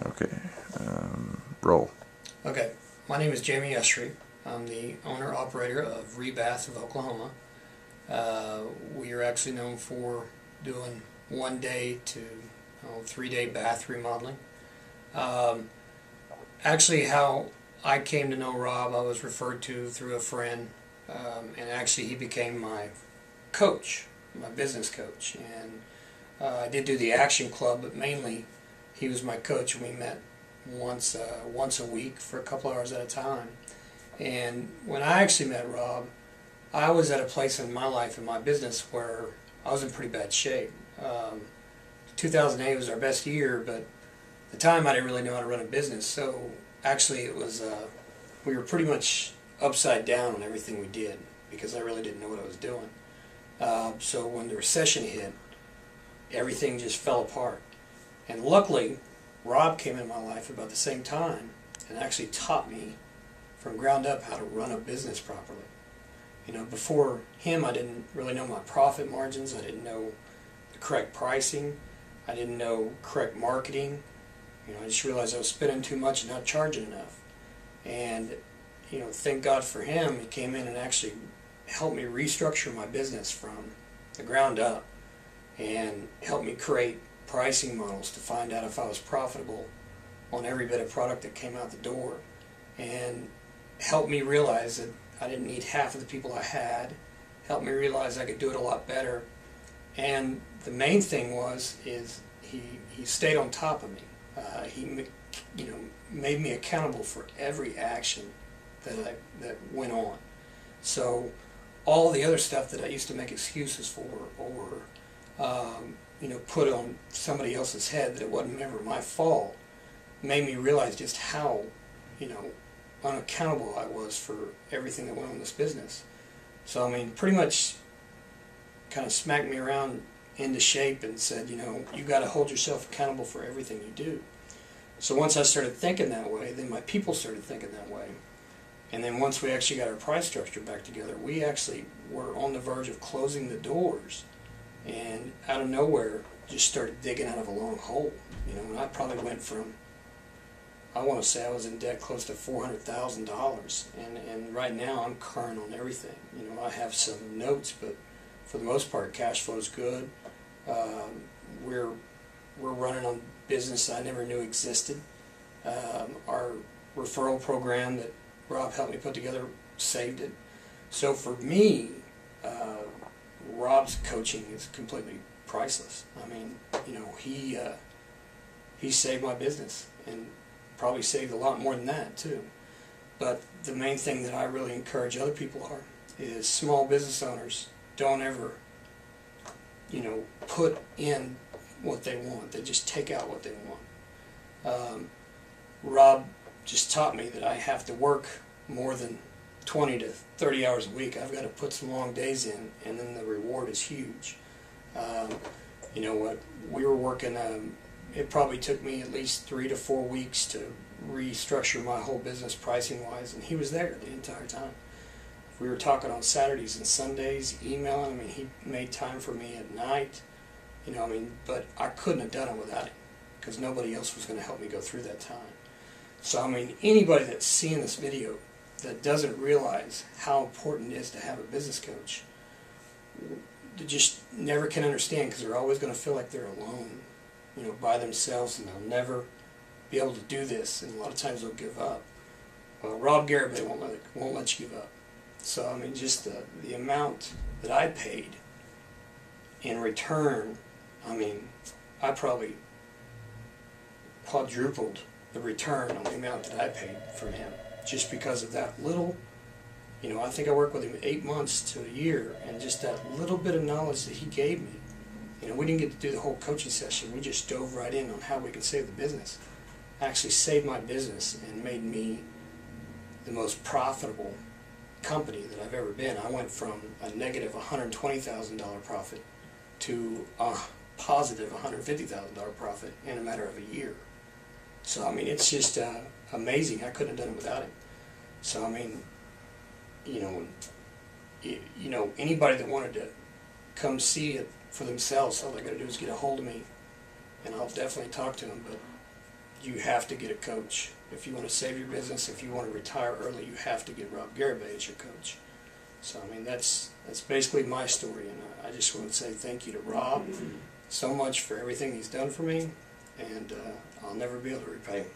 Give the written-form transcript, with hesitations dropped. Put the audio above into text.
Okay. Roll. Okay, my name is Jaime Usry. I'm the owner-operator of Rebath of Oklahoma. We are actually known for doing 1 day to 3-day bath remodeling. Actually, how I came to know Rob, I was referred to through a friend, and actually he became my coach, my business coach. And I did do the Action Club, but mainly he was my coach. We met once a week for a couple hours at a time. And when I actually met Rob, I was at a place in my life, in my business, where I was in pretty bad shape. 2008 was our best year, but at the time I didn't really know how to run a business. So actually it was, we were pretty much upside down on everything we did because I really didn't know what I was doing. So when the recession hit, everything just fell apart. And luckily, Rob came in my life about the same time and actually taught me from ground up how to run a business properly. You know, before him I didn't really know my profit margins, I didn't know the correct pricing, I didn't know correct marketing. You know, I just realized I was spending too much and not charging enough. And, you know, thank God for him, he came in and actually helped me restructure my business from the ground up and helped me create pricing models to find out if I was profitable on every bit of product that came out the door, and helped me realize that I didn't need half of the people I had, helped me realize I could do it a lot better. And the main thing is he stayed on top of me. He made me accountable for every action that went on. So all the other stuff that I used to make excuses for or put on somebody else's head that it wasn't ever my fault made me realize just how unaccountable I was for everything that went on in this business. So I mean, pretty much kind of smacked me around into shape and said, you got to hold yourself accountable for everything you do. So once I started thinking that way, then my people started thinking that way. And then once we actually got our price structure back together, we actually were on the verge of closing the doors, and out of nowhere just started digging out of a long hole. And I probably went from, I want to say I was in debt close to $400,000, and right now I'm current on everything. I have some notes, but for the most part cash flow is good. We're running on business I never knew existed. Our referral program that Rob helped me put together saved it. So for me, Rob's coaching is completely priceless. I mean, he saved my business and probably saved a lot more than that too. But the main thing that I really encourage other people is small business owners don't ever, put in what they want. They just take out what they want. Rob just taught me that I have to work more than 20 to 30 hours a week. I've got to put some long days in, and then the reward is huge. What we were working, it probably took me at least 3 to 4 weeks to restructure my whole business pricing wise, and he was there the entire time. We were talking on Saturdays and Sundays, emailing. I mean, he made time for me at night. But I couldn't have done it without him because nobody else was going to help me go through that time. So, I mean, anybody that's seeing this video that doesn't realize how important it is to have a business coach, they just never can understand because they're always going to feel like they're alone, by themselves, and they'll never be able to do this, and a lot of times they'll give up. Rob Garibay won't let you give up. So, I mean, just the amount that I paid in return, I mean, I probably quadrupled the return on the amount that I paid from him just because of that little, I think I worked with him 8 months to a year, and just that little bit of knowledge that he gave me. We didn't get to do the whole coaching session. We just dove right in on how we could save the business. Actually saved my business and made me the most profitable company that I've ever been. I went from a negative $120,000 profit to a positive $150,000 profit in a matter of a year. So I mean, it's just amazing. I couldn't have done it without him. So I mean, anybody that wanted to come see it for themselves, all they got to do is get a hold of me, and I'll definitely talk to them. But you have to get a coach. If you want to save your business, if you want to retire early, you have to get Rob Garibay as your coach. So I mean, that's basically my story, and I just want to say thank you to Rob so much for everything he's done for me, and I'll never be able to repay him.